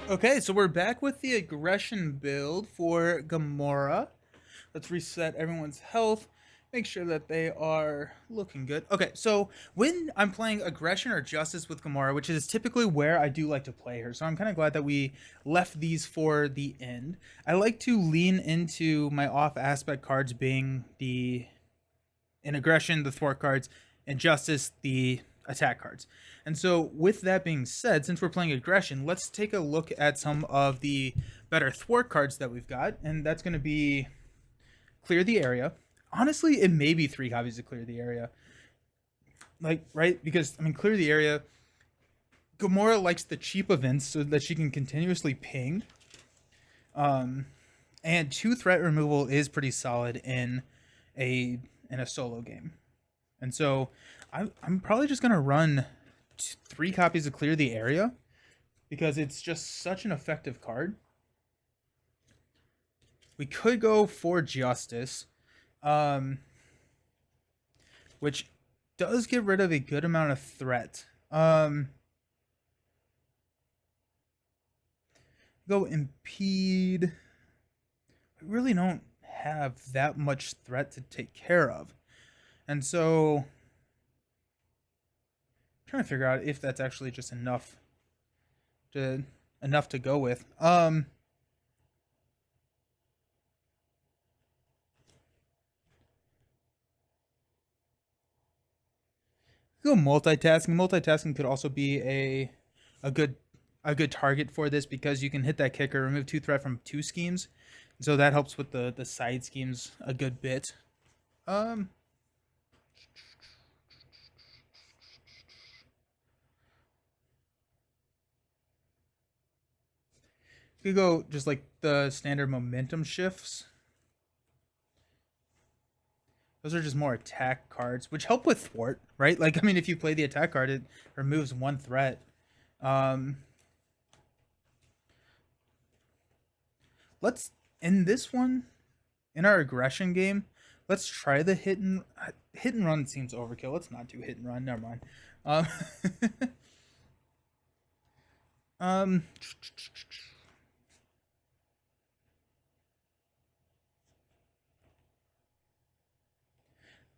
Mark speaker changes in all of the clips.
Speaker 1: Okay, so we're back with the aggression build for Gamora. Let's reset everyone's health. Make sure that they are looking good. Okay, so when I'm playing aggression or justice with Gamora, which is typically where I do like to play her, so I'm kind of glad that we left these for the end. I like to lean into my off aspect cards being the in aggression, the thwart cards, and justice, the attack cards. And so, with that being said, since we're playing aggression, let's take a look at some of the better thwart cards that we've got, and that's going to be clear the area. Honestly, it may be 3 copies to clear the area. Like, right? Because, I mean, clear the area. Gamora likes the cheap events so that she can continuously ping. And 2 threat removal is pretty solid in a solo game. And so I'm probably just gonna run 3 copies to clear the area because it's just such an effective card. We could go for justice, um, which does get rid of a good amount of threat. Go impede. I really don't have that much threat to take care of, and so I'm trying to figure out if that's actually just to enough to go with. Go multitasking. Multitasking could also be a good a good target for this because you can hit that kicker, remove 2 threat from 2 schemes, so that helps with the side schemes a good bit. Um, you could go just like the standard momentum shifts. Those are just more attack cards, which help with thwart, right? Like, I mean, if you play the attack card, it removes 1 threat. Um, let's in this one in our aggression game. Let's try the hit and run. Seems overkill. Let's not do hit and run. Never mind. Um, um,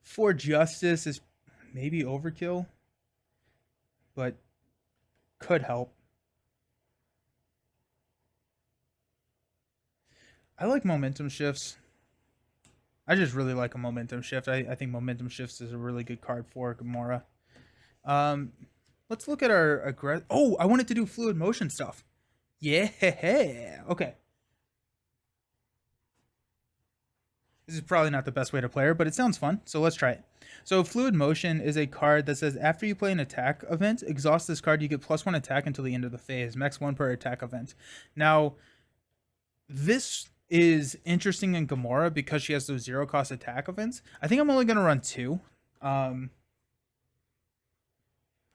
Speaker 1: for justice is maybe overkill, but could help. I like momentum shifts. I just really like a momentum shift. I think momentum shifts is a really good card for Gamora. Um, let's look at our aggress. Oh, I wanted to do fluid motion stuff. Yeah. Okay. This is probably not the best way to play her, but it sounds fun, so let's try it. So Fluid Motion is a card that says after you play an attack event, exhaust this card, you get +1 attack until the end of the phase, max 1 per attack event. Now, this is interesting in Gamora because she has those 0 cost attack events. I think I'm only going to run 2. Um,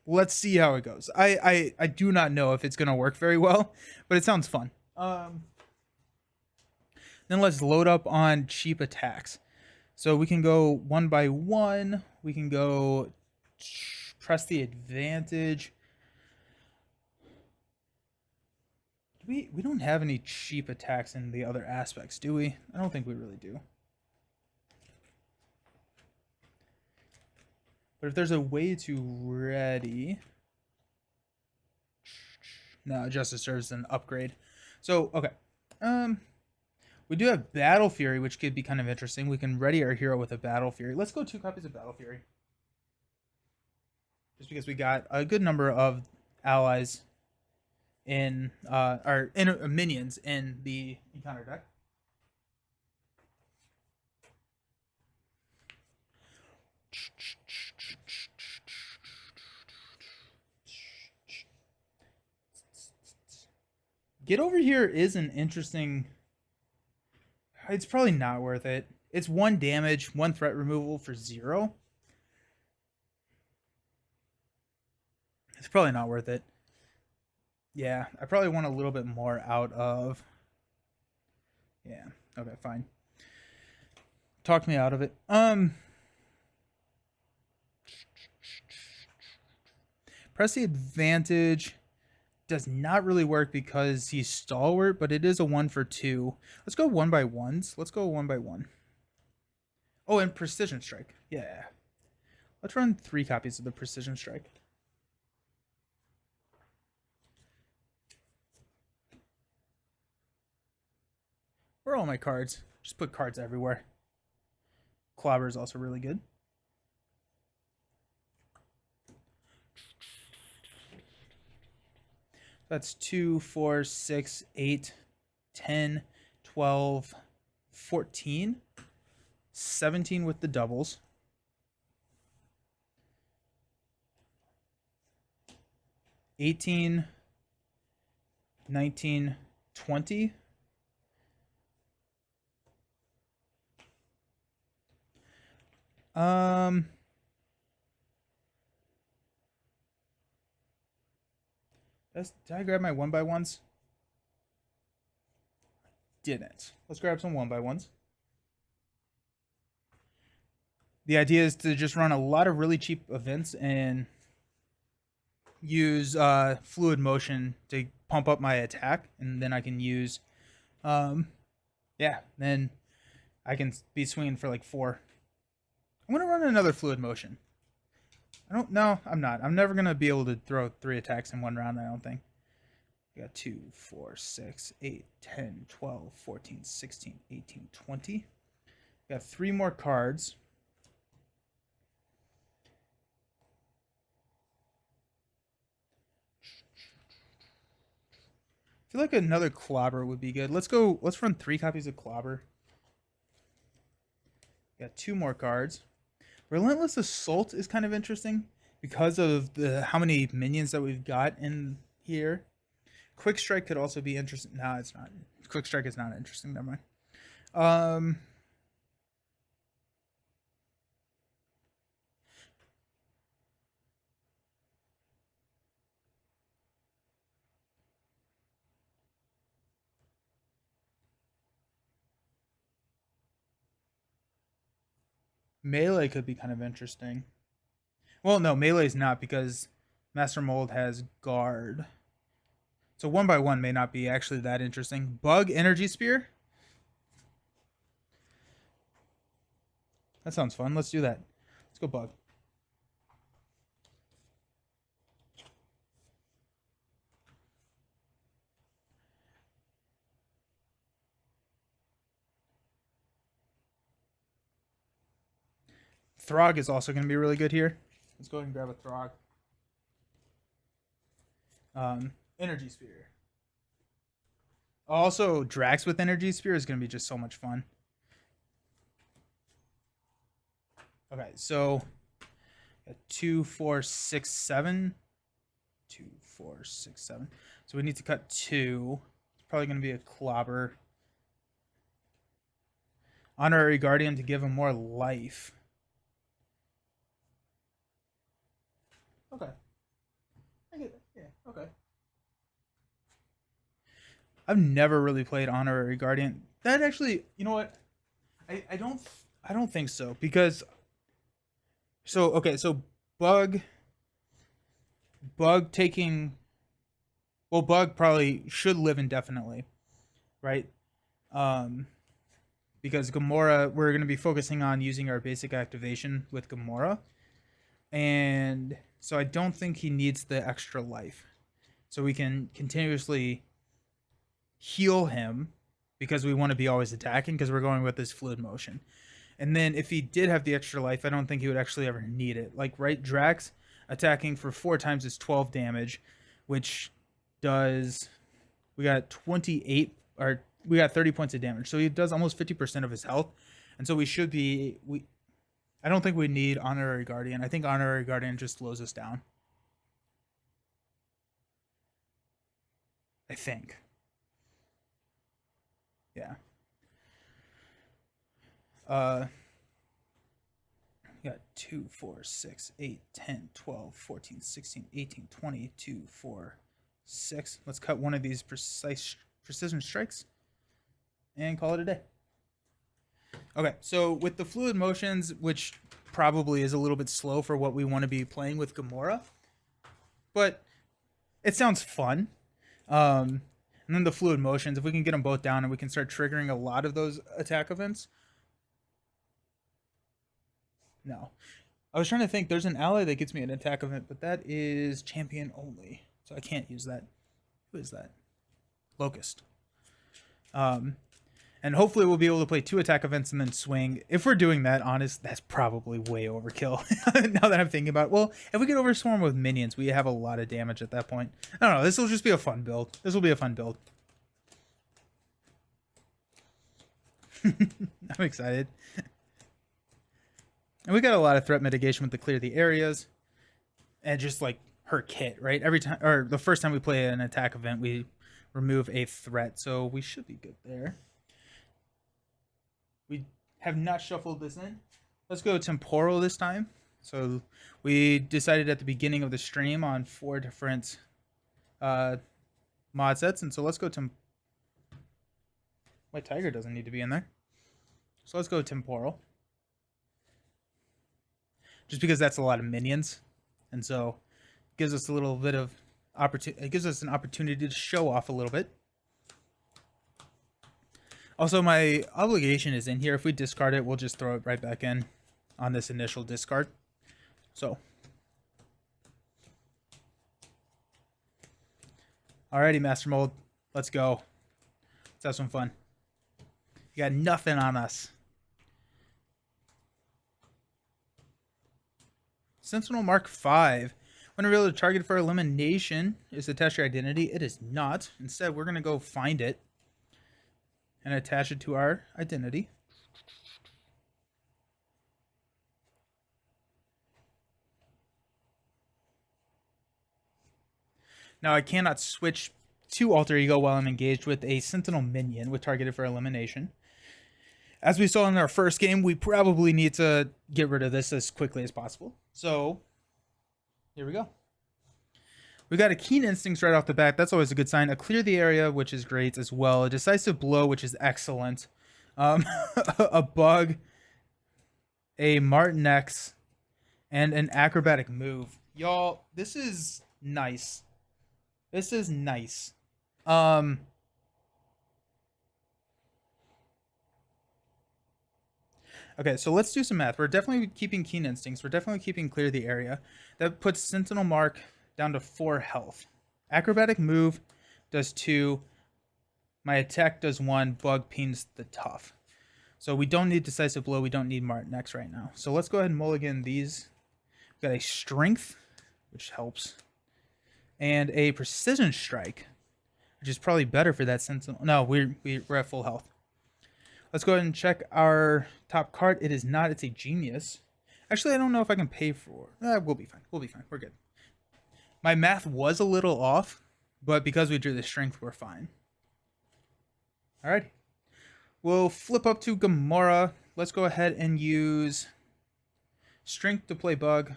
Speaker 1: let's see how it goes. I do not know if it's going to work very well, but it sounds fun. Then let's load up on cheap attacks. So we can go 1 by 1. We can go press the advantage. We don't have any cheap attacks in the other aspects, do we? I don't think we really do. But if there's a way to ready, no, Justice serves as an upgrade. So okay, we do have Battle Fury, which could be kind of interesting. We can ready our hero with a Battle Fury. Let's go 2 copies of Battle Fury, just because we got a good number of allies in or in minions in the encounter deck. Get Over Here is an interesting. It's probably not worth it. It's 1 damage, 1 threat removal for 0. It's probably not worth it. Yeah, I probably want a little bit more out of. Yeah. Okay, fine. Talk me out of it. Press the advantage. does not really work because he's stalwart, but it is a 1 for 2. Let's go 1 by 1s. Let's go 1 by 1. Oh, and precision strike. Yeah. Let's run 3 copies of the precision strike. Where are all my cards? Just put cards everywhere. Clobber is also really good. That's 2, 4, 6, 8, 10, 12, 14, 17 with the doubles. 18, 19, 20. Did I grab my 1 by 1s? Didn't. Let's grab some 1 by 1s. The idea is to just run a lot of really cheap events and use fluid motion to pump up my attack, and then I can use, then I can be swinging for like 4. I'm gonna run another fluid motion. I'm not. I'm never gonna be able to throw 3 attacks in one round, I don't think. We got 2, 4, 6, 8, 10, 12, 14, 16, 18, 20. We got 3 more cards. I feel like another clobber would be good. Let's run 3 copies of clobber. Got 2 more cards. Relentless Assault is kind of interesting because of how many minions that we've got in here. Quick Strike could also be interesting. No, it's not. Quick Strike is not interesting. Never mind. Melee could be kind of interesting. Well, no, melee is not because Master Mold has guard. So 1 by 1 may not be actually that interesting. Bug Energy Spear. That sounds fun. Let's do that. Let's go Bug. Throg is also going to be really good here. Let's go ahead and grab a Throg. Energy Spear. Also, Drax with Energy Spear is going to be just so much fun. Okay, so 2, 4, 6, 7. 2, 4, 6, 7. So we need to cut 2. It's probably going to be a clobber. Honorary Guardian to give him more life. Okay. I get it. Yeah, okay. I've never really played Honorary Guardian. That actually, you know what? I don't think so because so Bug taking Bug probably should live indefinitely, right? Because Gamora, we're going to be focusing on using our basic activation with Gamora. And so I don't think he needs the extra life. So we can continuously heal him because we want to be always attacking because we're going with this fluid motion. And then if he did have the extra life, I don't think he would actually ever need it. Like, right, Drax attacking for 4 times is 12 damage, which does... We got 28... Or we got 30 points of damage. So he does almost 50% of his health. And so we should be... I don't think we need Honorary Guardian. I think Honorary Guardian just slows us down. I think. Yeah. We got 2, 4, 6, 8, 10, 12, 14, 16, 18, 20, 2, 4, 6. Let's cut one of these precision strikes and call it a day. Okay, so with the fluid motions, which probably is a little bit slow for what we want to be playing with Gamora, but it sounds fun. And then the fluid motions, if we can get them both down and we can start triggering a lot of those attack events. No. I was trying to think, there's an ally that gets me an attack event, but that is champion only. So I can't use that. Who is that? Locust. And hopefully we'll be able to play 2 attack events and then swing. If we're doing that, honest, that's probably way overkill. Now that I'm thinking about it. Well, if we get overswarm with minions, we have a lot of damage at that point. I don't know. This will just be a fun build. This will be a fun build. I'm excited. And we got a lot of threat mitigation with the clear the areas. And just like her kit, right? Every time, or the first time we play an attack event, we remove a threat. So we should be good there. We have not shuffled this in. Let's go temporal this time. So we decided at the beginning of the stream on 4 different mod sets. And so let's go White Tiger doesn't need to be in there. So let's go temporal. Just because that's a lot of minions. And so it gives us a little bit of opportunity. It gives us an opportunity to show off a little bit. Also, my obligation is in here. If we discard it, we'll just throw it right back in on this initial discard. So. Alrighty, Master Mold. Let's go. Let's have some fun. You got nothing on us. Sentinel Mark 5. When revealed to target for elimination is attached to your identity. It is not. Instead, we're going to go find it and attach it to our identity. Now I cannot switch to Alter Ego while I'm engaged with a Sentinel minion with targeted for elimination. As we saw in our first game, we probably need to get rid of this as quickly as possible. So, here we go. We got a Keen Instincts right off the bat. That's always a good sign. A Clear the Area, which is great as well. A Decisive Blow, which is excellent. A Bug. A Martin X. And an Acrobatic Move. Y'all, this is nice. This is nice. Okay, so let's do some math. We're definitely keeping Keen Instincts. We're definitely keeping Clear the Area. That puts Sentinel Mark down to 4 health. Acrobatic Move does 2. My attack does 1. Bug pings the tough. So we don't need Decisive Blow. We don't need Martin X right now. So let's go ahead and mulligan these. We've got a Strength, which helps. And a Precision Strike, which is probably better for that Sentinel. No, we're at full health. Let's go ahead and check our top card. It is not. It's a Genius. Actually, I don't know if I can pay for it. We'll be fine. We'll be fine. We're good. My math was a little off, but because we drew the Strength, we're fine. Alrighty. We'll flip up to Gamora. Let's go ahead and use Strength to play Bug.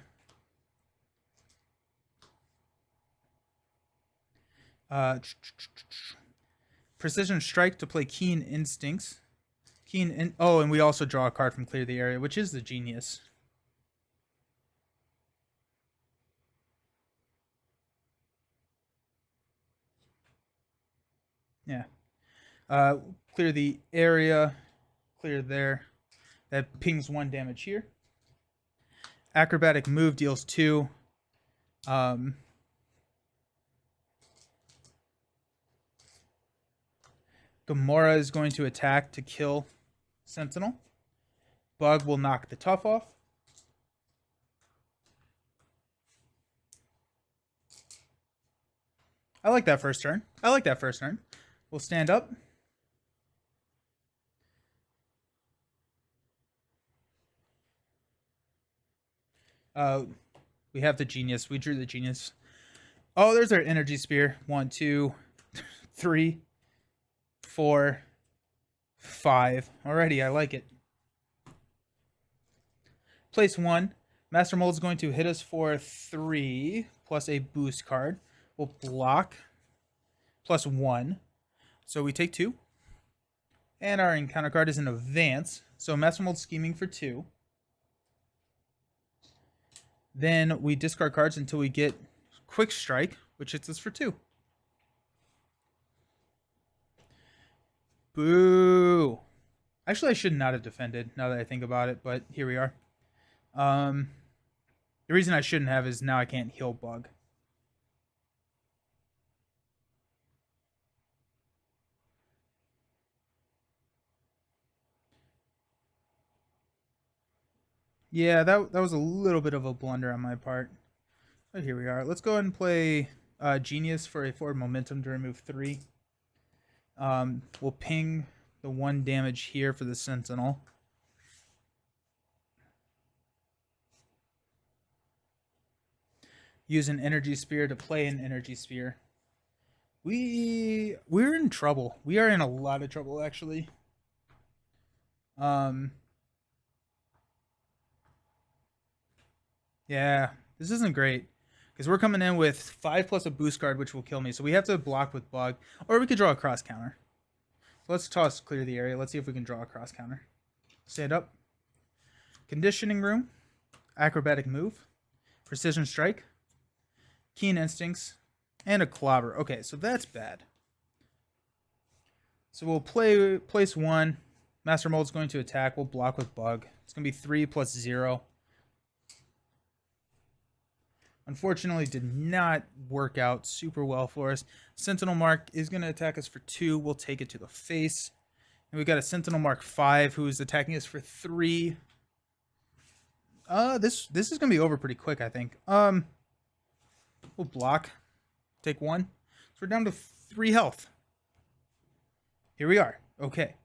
Speaker 1: Precision Strike to play Keen Instincts. Oh, and we also draw a card from Clear the Area, which is the Genius. Yeah. Clear the area. Clear there. That pings 1 damage here. Acrobatic Move deals 2. Gamora is going to attack to kill Sentinel. Bug will knock the tough off. I like that first turn. We'll stand up. We have the Genius. We drew the Genius. Oh, there's our Energy Spear. 1, 2, 3, 4, 5. Alrighty, I like it. Place 1. Master Mold is going to hit us for 3 plus a boost card. We'll block plus 1. So we take 2. And our encounter card is an Advance. So Master Mold scheming for 2. Then we discard cards until we get Quick Strike, which hits us for 2. Boo. Actually, I should not have defended now that I think about it, but here we are. Um, the reason I shouldn't have is now I can't heal bug. Yeah, that was a little bit of a blunder on my part. But here we are. Let's go ahead and play Genius for a forward momentum to remove 3. We'll ping the 1 damage here for the Sentinel. Use an Energy Spear to play an Energy Spear. We're in trouble. We are in a lot of trouble, actually. Yeah, this isn't great. Because we're coming in with 5 plus a boost card, which will kill me. So we have to block with bug. Or we could draw a cross counter. So let's toss clear the area. Let's see if we can draw a cross counter. Stand up. Conditioning Room. Acrobatic Move. Precision Strike. Keen Instincts. And a Clobber. Okay, so that's bad. So we'll place 1. Master Mold's going to attack. We'll block with bug. It's going to be 3 plus 0. Unfortunately, did not work out super well for us. Sentinel Mark is going to attack us for 2. We'll take it to the face. And we got a Sentinel Mark 5 who is attacking us for 3. This is going to be over pretty quick, I think. We'll block. Take 1. So we're down to 3 health. Here we are. Okay.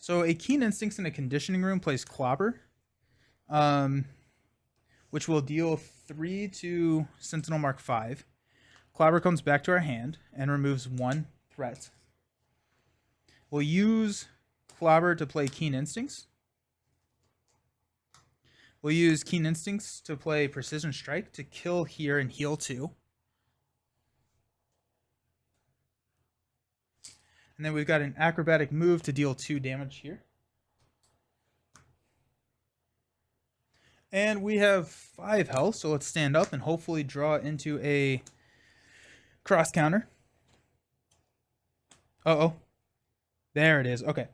Speaker 1: So a Keen Instincts in a Conditioning Room plays Clobber. Which will deal 3 to Sentinel Mark 5. Clobber comes back to our hand and removes 1 threat. We'll use Clobber to play Keen Instincts. We'll use Keen Instincts to play Precision Strike to kill here and heal 2. And then we've got an Acrobatic Move to deal 2 damage here. And we have 5 health, so let's stand up and hopefully draw into a cross counter. Uh-oh. There it is. Okay.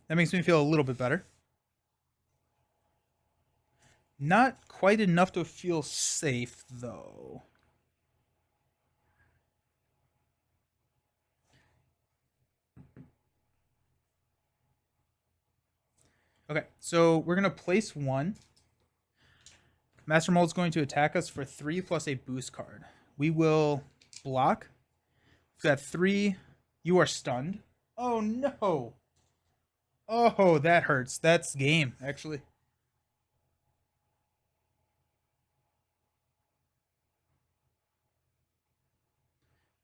Speaker 1: That makes me feel a little bit better. Not quite enough to feel safe, though. Okay, so we're going to place 1. Master Mold's going to attack us for 3 plus a boost card. We will block. We've got 3. You are stunned. Oh, no. Oh, that hurts. That's game, actually.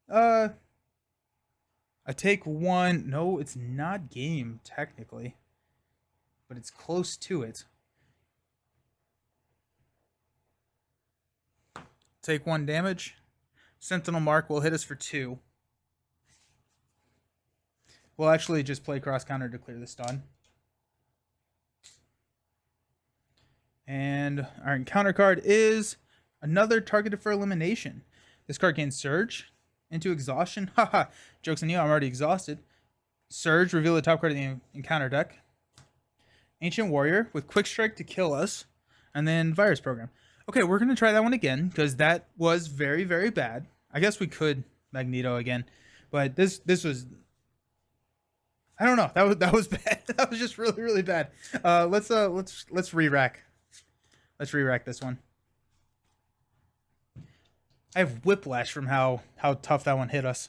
Speaker 1: I take 1. No, it's not game, technically. But it's close to it. Take 1 damage. Sentinel Mark will hit us for 2. We'll actually just play cross counter to clear the stun. And our encounter card is another targeted for elimination. This card gains Surge into Exhaustion. Haha, joke's on you, I'm already exhausted. Surge, reveal the top card of the encounter deck. Ancient Warrior with Quick Strike to kill us. And then Virus Program. Okay, we're going to try that one again because that was very, very bad. I guess we could Magneto again. But this was... I don't know. That was bad. That was just really, really bad. Let's re-rack. Let's re-rack this one. I have whiplash from how tough that one hit us.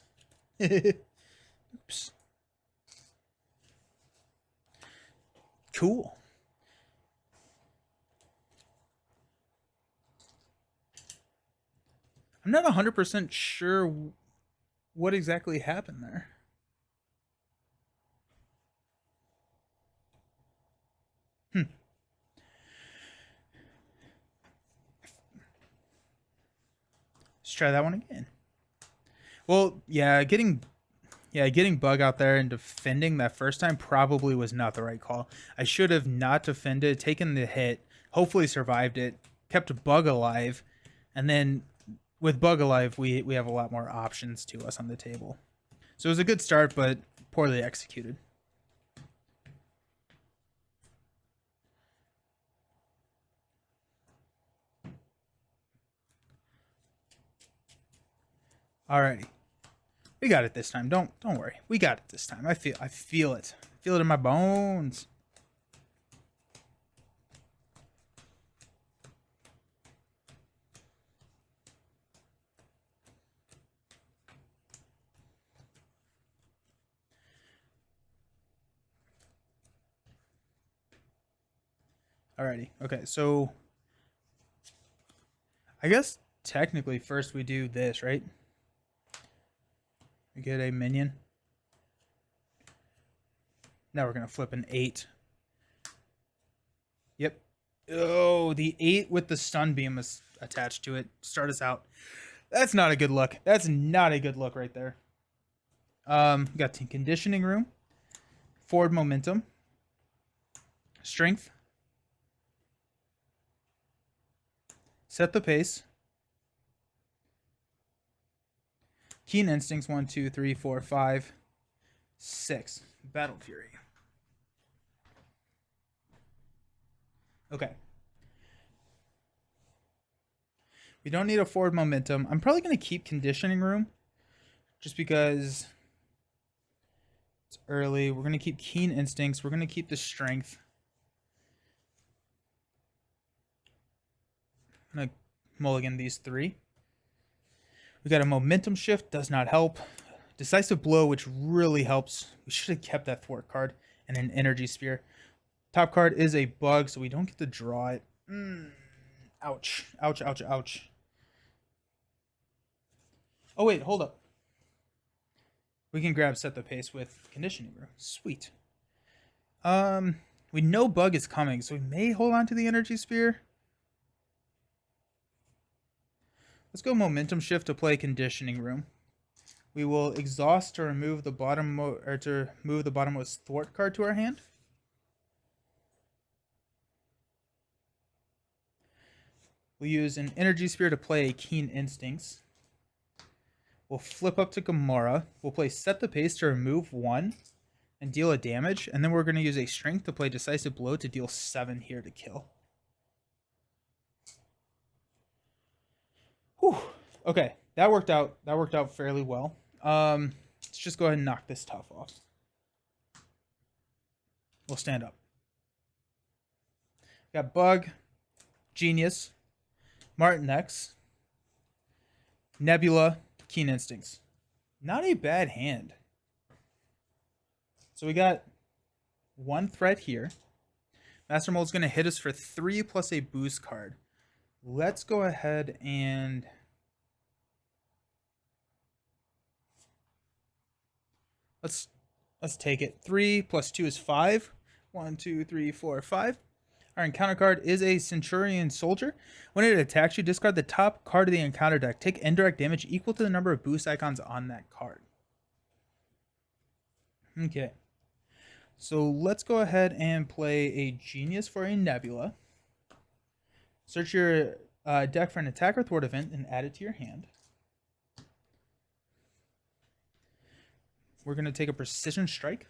Speaker 1: Oops. Cool. I'm not 100% sure what exactly happened there. Let's try that one again. Well, yeah, getting bug out there and defending that first time probably was not the right call. I should have not defended, taken the hit, hopefully survived it, kept bug alive, and then with bug alive, we have a lot more options to us on the table. So it was a good start, but poorly executed. Alrighty. We got it this time. Don't worry. We got it this time. I feel it. I feel it in my bones. Alrighty. Okay, so I guess technically first we do this, right? We get a minion. Now we're gonna flip an 8. Yep. Oh, the 8 with the stun beam is attached to it. Start us out. That's not a good look. That's not a good look right there. We got conditioning room, forward momentum, strength, set the pace, keen instincts 1, 2, 3, 4, 5, 6. Battle fury. Okay. We don't need a forward momentum. I'm probably going to keep conditioning room just because it's early. We're going to keep keen instincts. We're going to keep the strength. I'm going to mulligan these 3. We got a momentum shift. Does not help. Decisive blow, which really helps. We should have kept that thwart card and an energy spear. Top card is a bug, so we don't get to draw it. Ouch. Ouch, ouch, ouch. Oh, wait, hold up. We can grab set the pace with conditioning room. Sweet. We know bug is coming, so we may hold on to the energy spear. Let's go momentum shift to play conditioning room. We will exhaust to remove the move the bottommost thwart card to our hand. We'll use an energy spear to play a keen instincts. We'll flip up to Gamora. We'll play set the pace to remove 1 and deal a damage. And then we're going to use a strength to play decisive blow to deal 7 here to kill. Whew. Okay, that worked out. That worked out fairly well. Let's just go ahead and knock this tough off. We'll stand up. Got Bug, Genius, Martin X, Nebula, Keen Instincts. Not a bad hand. So we got 1 threat here. Master Mold's going to hit us for 3 plus a boost card. Let's go ahead and let's take it. 3 plus 2 is 5. 1, 2, 3, 4, 5. Our encounter card is a Centurion Soldier. When it attacks you, discard the top card of the encounter deck. Take indirect damage equal to the number of boost icons on that card. Okay. So let's go ahead and play a Genius for a Nebula. Search your deck for an attack or thwart event and add it to your hand. We're going to take a Precision Strike.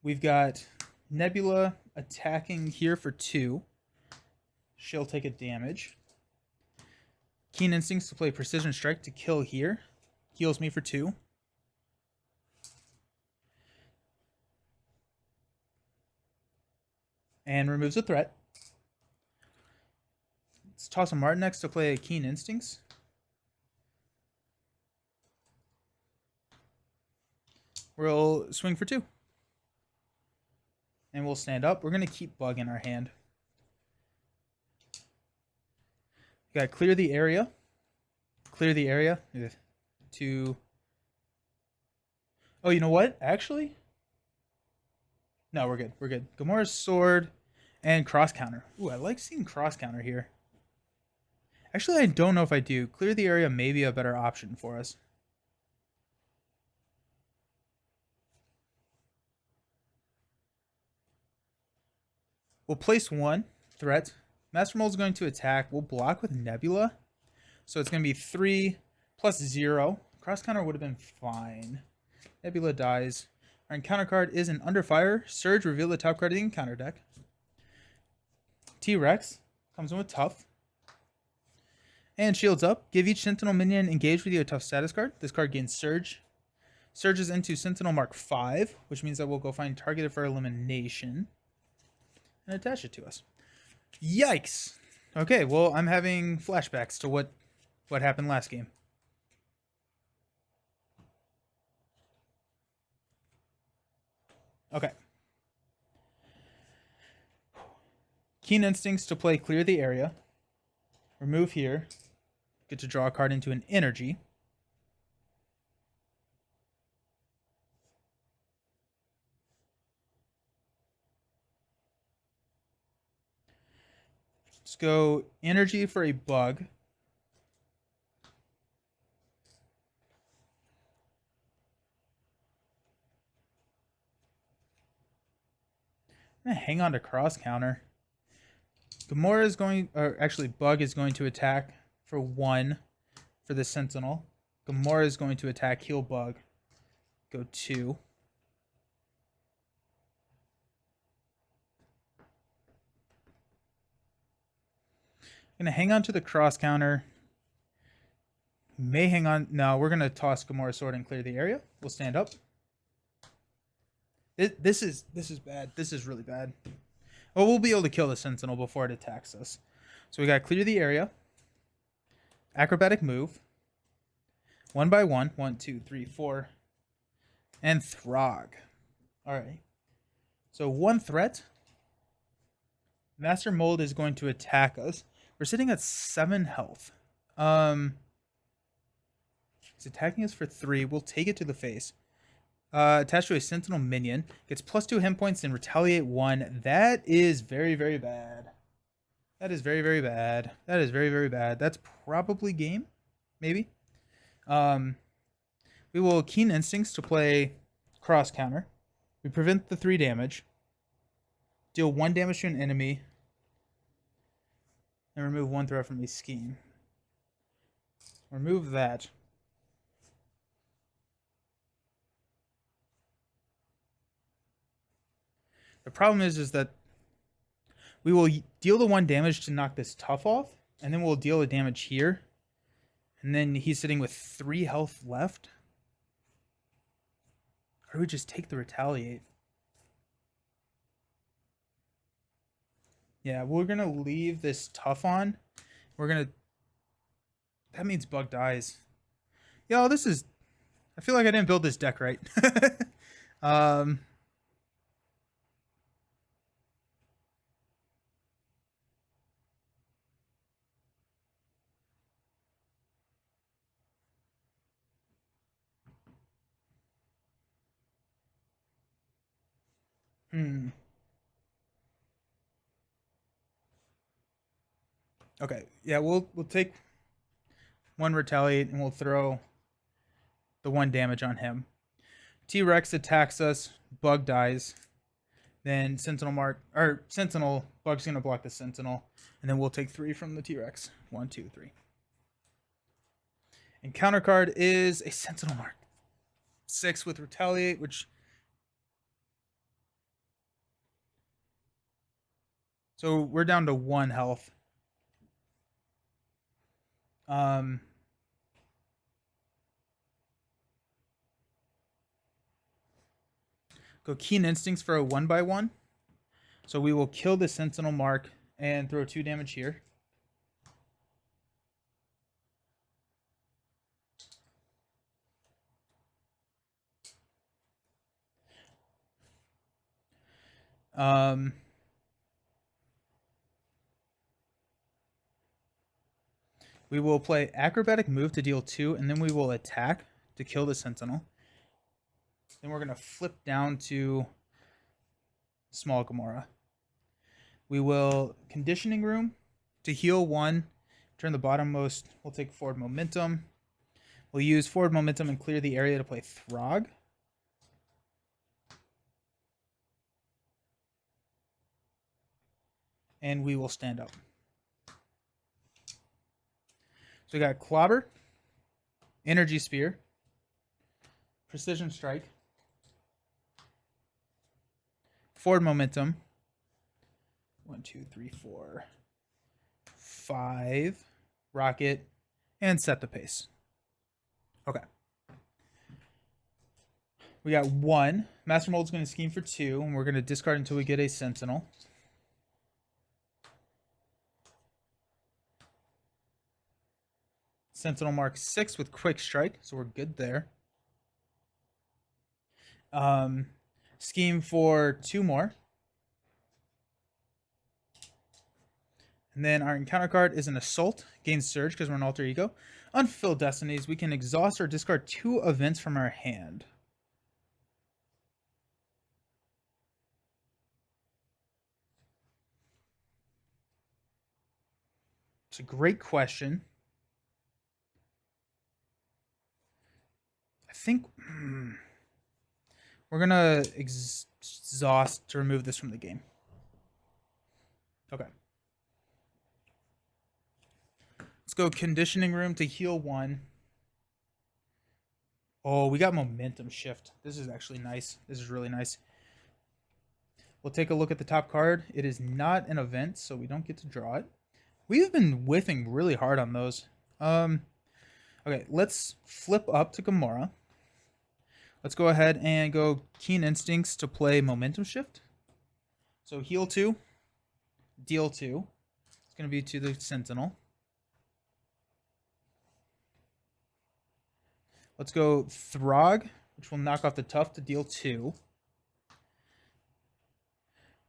Speaker 1: We've got Nebula attacking here for 2. She'll take a damage. Keen Instincts to play Precision Strike to kill here. Heals me for 2. And removes a threat. Let's toss a Martin X to play Keen Instincts. We'll swing for 2. And we'll stand up. We're going to keep Bug in our hand. We got clear the area. Clear the area. To... Oh, you know what? Actually... No, we're good. We're good. Gamora's sword and cross counter. Ooh, I like seeing cross counter here. Actually, I don't know if I do. Clear the area may be a better option for us. We'll place one threat. Master Mold is going to attack. We'll block with Nebula. So it's going to be 3 plus 0. Cross counter would have been fine. Nebula dies. Our encounter card is an Under Fire. Surge, reveal the top card of the encounter deck. T-Rex comes in with Tough. And Shields Up. Give each Sentinel minion engaged with you a Tough status card. This card gains Surge. Surges into Sentinel Mark 5, which means that we'll go find targeted for elimination and attach it to us. Yikes! Okay, well, I'm having flashbacks to what happened last game. Okay. Keen Instincts to play Clear the Area. Remove here. Get to draw a card into an energy. Let's go energy for a bug. I'm going to hang on to cross counter. Gamora is going, or actually Bug is going to attack for 1 for the Sentinel. Gamora is going to attack, heal Bug. Go 2. I'm going to hang on to the cross counter. May hang on. No, we're going to toss Gamora's sword and clear the area. We'll stand up. This is bad. This is really bad. Well, we'll be able to kill the Sentinel before it attacks us. So we got to clear the area. Acrobatic move. 1 by 1. 1, 2, 3, 4. And Throg. Alright. So 1 threat. Master Mold is going to attack us. We're sitting at 7 health. He's attacking us for 3. We'll take it to the face. Attached to a Sentinel minion. Gets +2 hit points and retaliate 1. That is very, very bad. That is very, very bad. That is very, very bad. That's probably game. Maybe. We will Keen Instincts to play cross counter. We prevent the 3 damage. Deal 1 damage to an enemy. And remove 1 threat from a scheme. Remove that. The problem is that we will deal the 1 damage to knock this Tough off, and then we'll deal the damage here. And then he's sitting with 3 health left. Or we just take the retaliate. Yeah, we're going to leave this Tough on. We're going to... That means Bug dies. Yo, this is... I feel like I didn't build this deck right. Okay, yeah, we'll take 1 retaliate and we'll throw the 1 damage on him. T-Rex attacks us, Bug dies. Then Sentinel, Bug's gonna block the Sentinel, and then we'll take 3 from the T-Rex. 1, 2, 3. And counter card is a Sentinel Mark 6 with retaliate, which... So we're down to 1 health. Go Keen Instincts for a 1 by 1. So we will kill the Sentinel Mark and throw 2 damage here. We will play Acrobatic Move to deal 2, and then we will attack to kill the Sentinel. Then we're going to flip down to Small Gamora. We will Conditioning Room to heal 1. Turn the bottommost. We'll take Forward Momentum. We'll use Forward Momentum and clear the area to play Throg. and we will stand up. So we got Clobber, Energy Spear, Precision Strike, Forward Momentum. 1, 2, 3, 4, 5. Rocket, and set the pace. Okay. We got 1. Master Mold's going to scheme for 2, and we're going to discard until we get a Sentinel. Sentinel mark 6 with Quick Strike, so we're good there. Scheme for 2 more. And then our encounter card is an Assault. Gains Surge because we're an Alter Ego. Unfulfilled Destinies. We can exhaust or discard 2 events from our hand. It's a great question. I think we're going to exhaust to remove this from the game. Okay. Let's go Conditioning Room to heal 1. Oh, we got Momentum Shift. This is actually nice. This is really nice. We'll take a look at the top card. It is not an event, so we don't get to draw it. We've been whiffing really hard on those. Okay, let's flip up to Gamora. Let's go ahead and go Keen Instincts to play Momentum Shift. So heal 2, deal 2. It's going to be to the Sentinel. Let's go Throg, which will knock off the Tough to deal 2.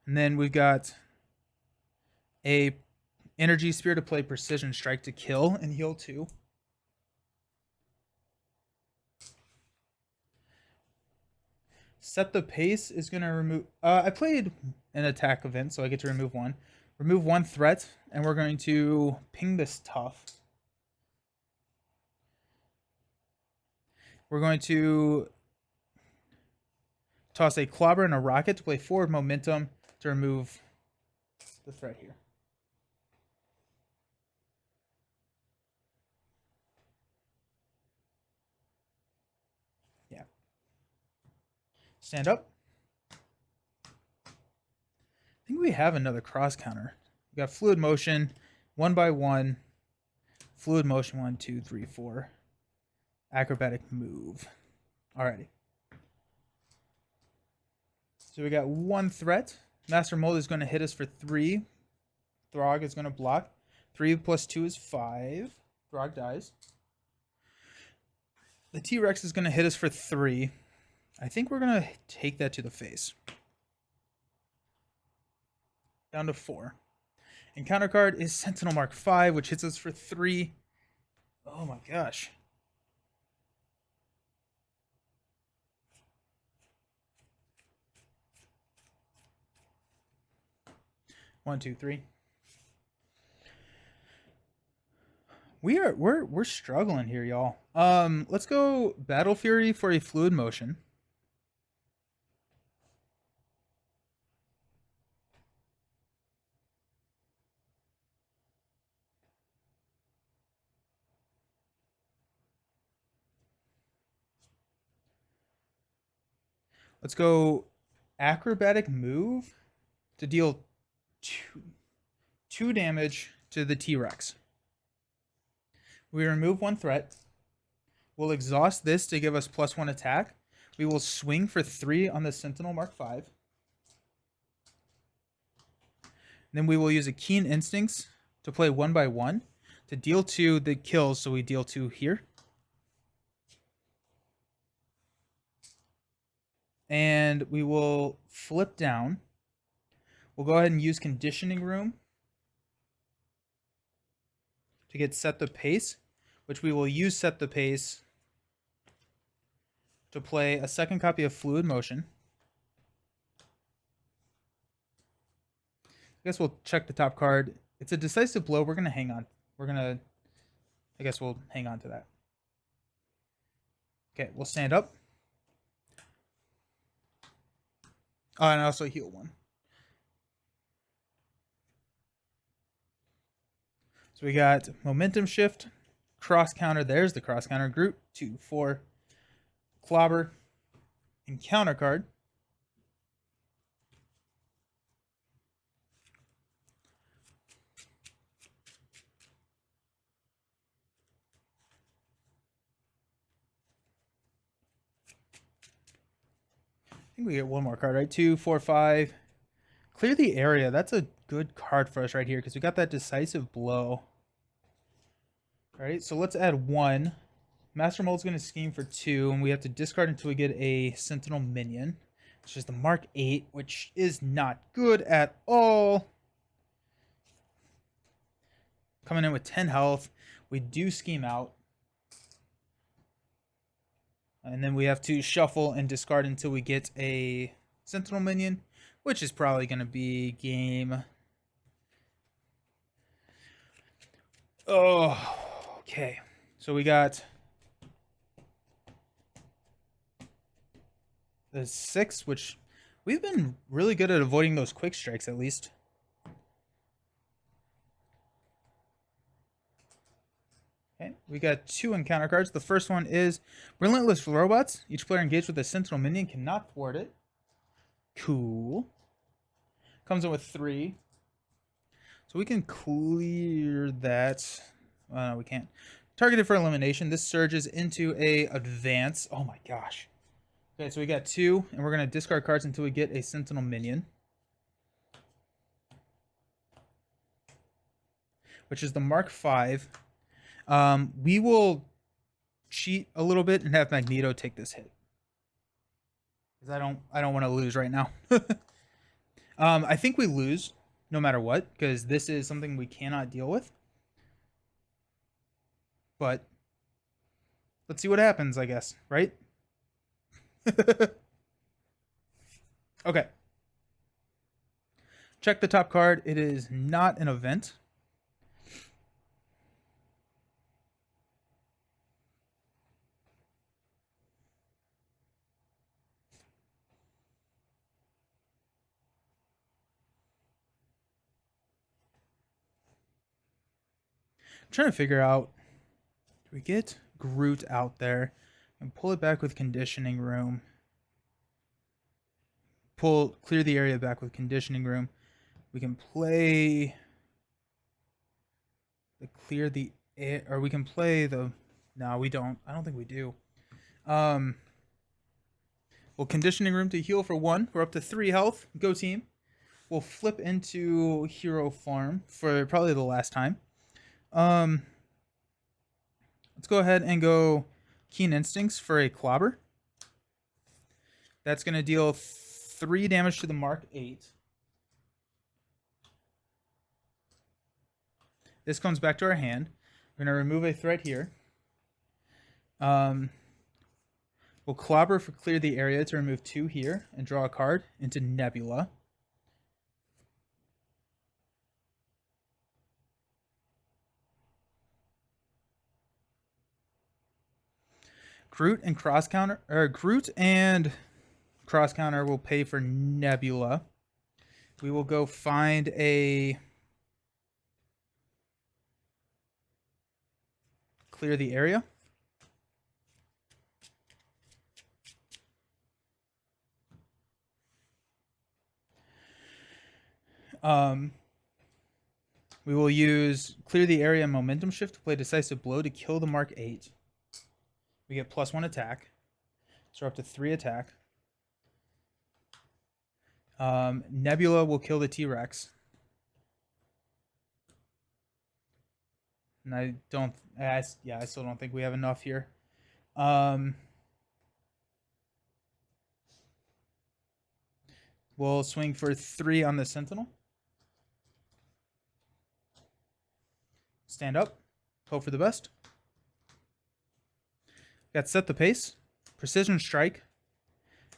Speaker 1: And then we've got a Energy Spear to play Precision Strike to kill and heal 2. Set the Pace is going to remove... I played an attack event, so I get to remove 1. Remove 1 threat, and we're going to ping this Tough. We're going to toss a Clobber and a Rocket to play Forward Momentum to remove the threat here. Yeah. Stand up. I think we have another cross counter. We got Fluid Motion, 1 by 1. Fluid Motion, 1, 2, 3, 4. Acrobatic Move. Alrighty. So we got 1 threat. Master Mold is going to hit us for 3. Throg is going to block. 3 plus 2 is 5. Throg dies. The T-Rex is going to hit us for 3. I think we're going to take that to the face. Down to 4. Encounter card is Sentinel Mark 5, which hits us for 3. Oh my gosh. One, two, three. We're struggling here, y'all. Let's go Battle Fury for a Fluid Motion. Let's go Acrobatic Move to deal 2 damage to the T-Rex. We remove 1 threat. We'll exhaust this to give us +1 attack. We will swing for 3 on the Sentinel Mark 5. Then we will use a Keen Instincts to play 1 by 1 to deal 2 the kills, so we deal 2 here. And we will flip down. We'll go ahead and use Conditioning Room to get Set the Pace, which we will use Set the Pace to play a 2nd copy of Fluid Motion. I guess we'll check the top card. It's a Decisive Blow. We're going to hang on. I guess we'll hang on to that. Okay, we'll stand up. Oh, and also heal 1. So we got momentum shift, cross counter. There's the cross counter. Group 2, 4, clobber, and counter card. I think we get one more card, right? 2, 4, 5. Clear the area. That's a good card for us right here because we got that decisive blow. All right, so let's add 1. Master Mold's going to scheme for 2, and we have to discard until we get a Sentinel minion, which is the Mark 8, which is not good at all. Coming in with 10 health. We do scheme out. And then we have to shuffle and discard until we get a Sentinel minion, which is probably going to be game. Oh, okay. So we got the 6, which we've been really good at avoiding those quick strikes at least. Okay, we got 2 encounter cards. The first one is Relentless Robots. Each player engaged with a Sentinel minion cannot thwart it. Cool. Comes in with 3. So we can clear that. No, we can't. Targeted for elimination. This surges into a advance. Oh my gosh. Okay, so we got 2, and we're going to discard cards until we get a Sentinel minion, which is the Mark 5. We will cheat a little bit and have Magneto take this hit because I don't want to lose right now. I think we lose no matter what because this is something we cannot deal with. But let's see what happens, I guess, right? Okay. Check the top card. It is not an event. I'm trying to figure out, do we get Groot out there and pull it back with conditioning room? Clear the area back with conditioning room. We can play the clear the air, or we can play the. No, we don't. I don't think we do. Well, conditioning room to heal for 1. We're up to 3 health. Go team. We'll flip into hero farm for probably the last time. Let's go ahead and go Keen Instincts for a clobber. That's going to deal 3 damage to the Mark 8. This comes back to our hand. We're going to remove a threat here. We'll clobber for clear the area to remove 2 here and draw a card into Nebula. Groot and cross counter will pay for Nebula. We will go find a clear the area. We will use clear the area momentum shift to play decisive blow to kill the Mark 8. We get +1 attack. So we're up to 3 attack. Nebula will kill the T-Rex. And I still don't think we have enough here. We'll swing for 3 on the Sentinel. Stand up. Hope for the best. Got Set the Pace, Precision Strike,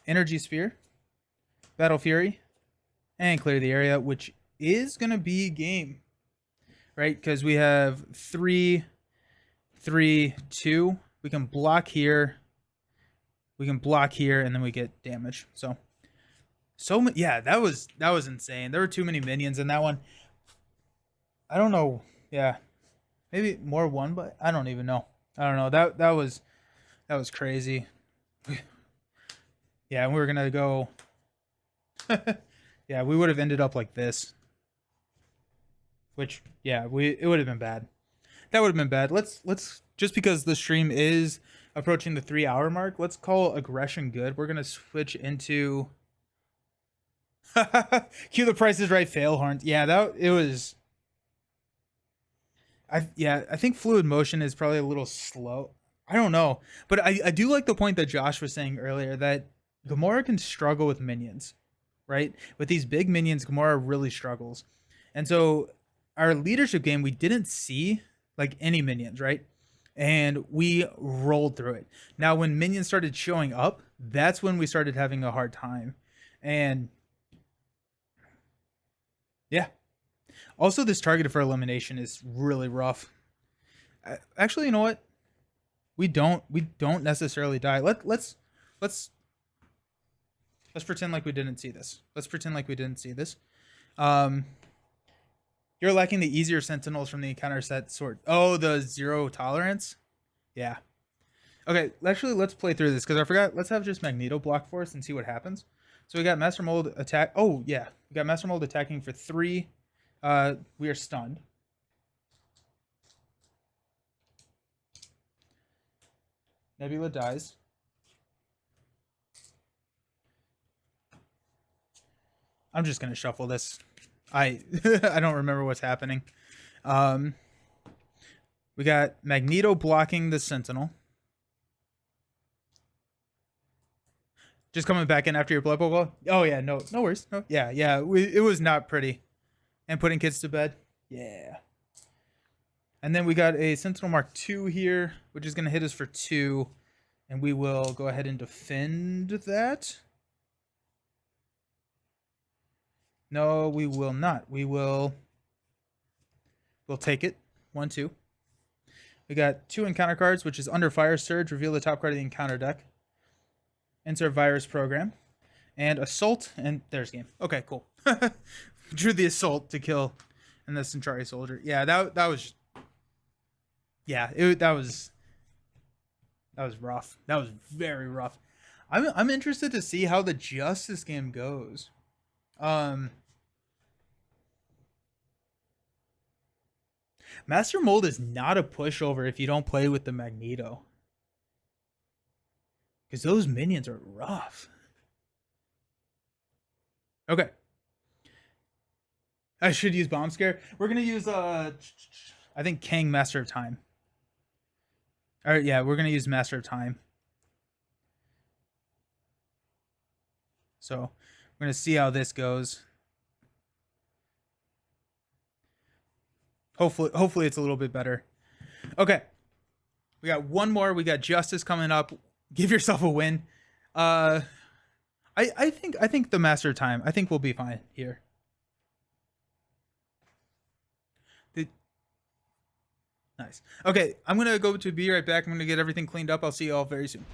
Speaker 1: Energy Sphere, Battle Fury, and Clear the Area, which is going to be game, right? Because we have 3, 3, 2. We can block here. We can block here, and then we get damage. Yeah, that was insane. There were too many minions in that one. I don't know. Yeah. Maybe more one, but I don't even know. I don't know. That was crazy. Yeah, and we were gonna go. Yeah, we would have ended up like this. Which yeah, it would have been bad. That would have been bad. Let's just because the stream is approaching the 3 hour mark, let's call aggression good. We're gonna switch into cue the Price is Right fail horns. Yeah, that it was. I think fluid motion is probably a little slow. I don't know, but I do like the point that Josh was saying earlier that Gamora can struggle with minions, right? With these big minions, Gamora really struggles, and so our leadership game we didn't see like any minions, right? And we rolled through it. Now when minions started showing up, that's when we started having a hard time, and yeah. Also, this targeted for elimination is really rough. Actually, you know what? We don't necessarily die. Let's let's pretend like we didn't see this. Let's pretend like we didn't see this. Um, you're lacking the easier sentinels from the encounter set sort. Oh, the zero tolerance. Yeah. Okay. Actually, let's play through this because I forgot. Let's have just Magneto block for us and see what happens. So we got Master Mold attack. Oh yeah, we got Master Mold attacking for 3. We are stunned. Nebula dies. I'm just gonna shuffle this. I I don't remember what's happening. Um, we got Magneto blocking the Sentinel. Just coming back in after your blood bowl. Oh yeah, no worries. No, yeah. It was not pretty. And putting kids to bed. Yeah. And then we got a Sentinel Mark II here, which is gonna hit us for 2, and we will go ahead and defend that. No, we will not. We'll take it. 1, 2. We got 2 encounter cards, which is Under Fire Surge, reveal the top card of the encounter deck. Insert Virus Program. And Assault, and there's game. Okay, cool. Drew the Assault to kill and the Centauri Soldier. Yeah, that was... Yeah, that was rough. That was very rough. I'm interested to see how the Justice game goes. Master Mold is not a pushover if you don't play with the Magneto. Because those minions are rough. Okay. I should use Bomb Scare. We're going to use, I think, Kang, Master of Time. All right, yeah, we're going to use Master of Time. So we're going to see how this goes. Hopefully it's a little bit better. Okay. We got one more. We got Justice coming up. Give yourself a win. I think the Master of Time. I think we'll be fine here. Nice. Okay, I'm gonna go to be right back. I'm gonna get everything cleaned up. I'll see you all very soon.